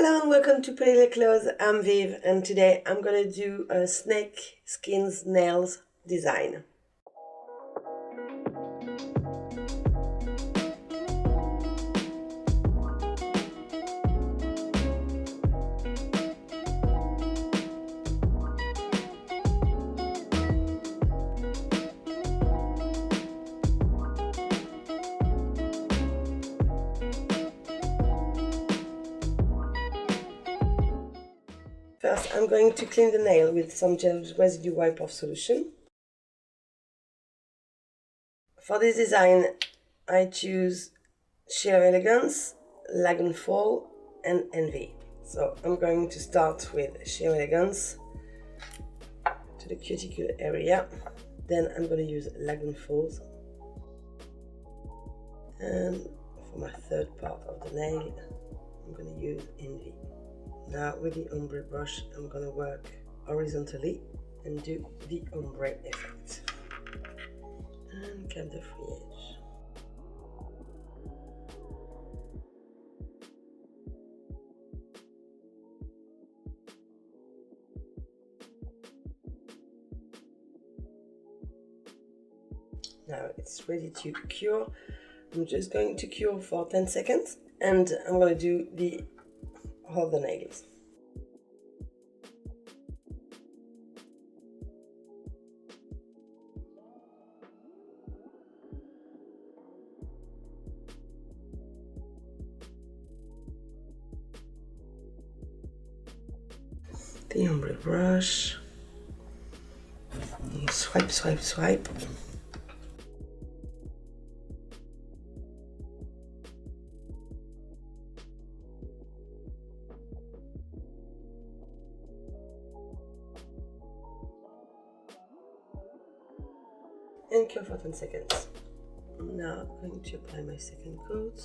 Hello and welcome to Pretty Little Clothes. I'm Viv and today I'm gonna do a snake skins nails design. First, I'm going to clean the nail with some gel residue wipe-off solution. For this design, I choose Sheer Elegance, Lag and Fall, and Envy. So I'm going to start with Sheer Elegance to the cuticle area. Then I'm going to use Lag and Falls. And for my third part of the nail, I'm going to use Envy. Now with the ombre brush, I'm going to work horizontally and do the ombre effect. And cut the free edge. Now it's ready to cure. I'm just going to cure for 10 seconds and I'm going to do the other nails. The ombre brush, swipe, swipe, swipe. And cure for 10 seconds. Now I'm going to apply my second coat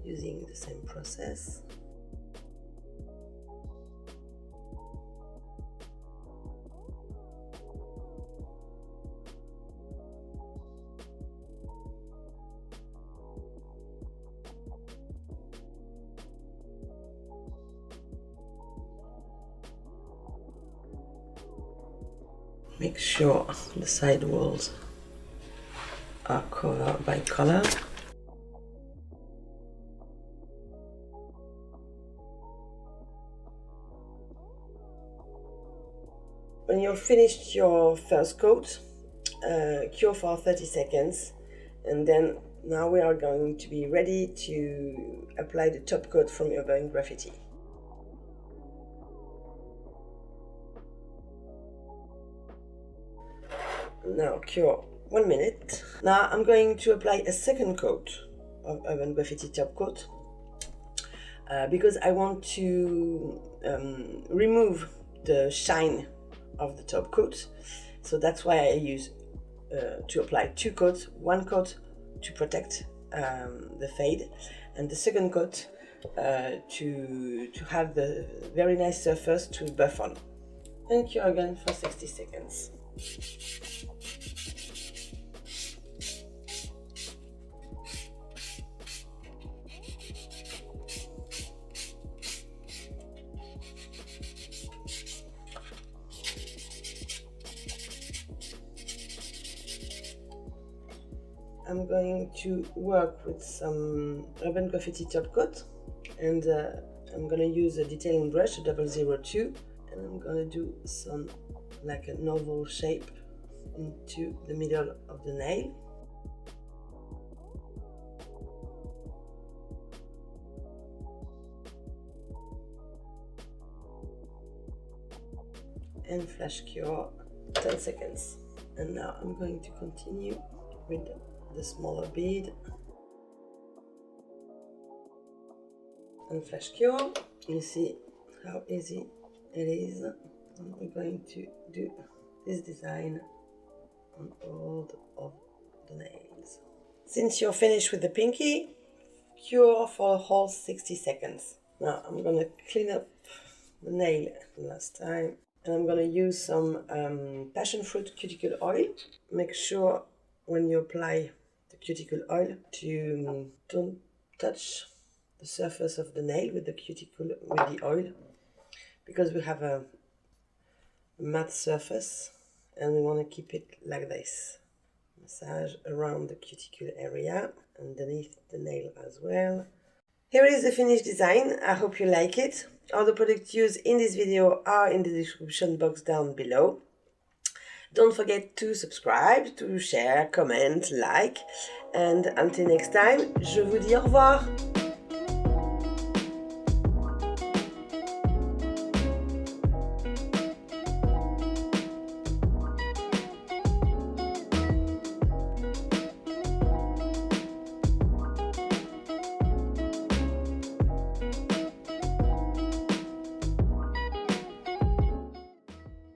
using the same process. Make sure the side walls are covered by color. When you've finished your first coat, cure for 30 seconds and then now we are going to be ready to apply the top coat from Urban Graffiti. Now cure 1 minute. Now I'm going to apply a second coat of Urban Graffiti top coat because I want to remove the shine of the top coat. So that's why I use to apply two coats. One coat to protect the fade and the second coat to have the very nice surface to buff on. And cure again for 60 seconds. I'm going to work with some Urban Graffiti top coat and I'm going to use a detailing brush, a 002, and I'm going to do some like an oval shape into the middle of the nail. And flash cure 10 seconds. And now I'm going to continue with the smaller bead and flash cure. You see how easy it is. And we're going to do this design on all of the nails. Since you're finished with the pinky, cure for a whole 60 seconds. Now I'm gonna clean up the nail last time and I'm gonna use some passion fruit cuticle oil. Make sure when you apply the cuticle oil to don't touch the surface of the nail with the cuticle, with the oil, because we have a matte surface and we want to keep it like this. Massage around the cuticle area, underneath the nail as well. Here is the finished design. I hope you like it. All the products used in this video are in the description box down below. Don't forget to subscribe, to share, comment, like, and until next time, je vous dis au revoir.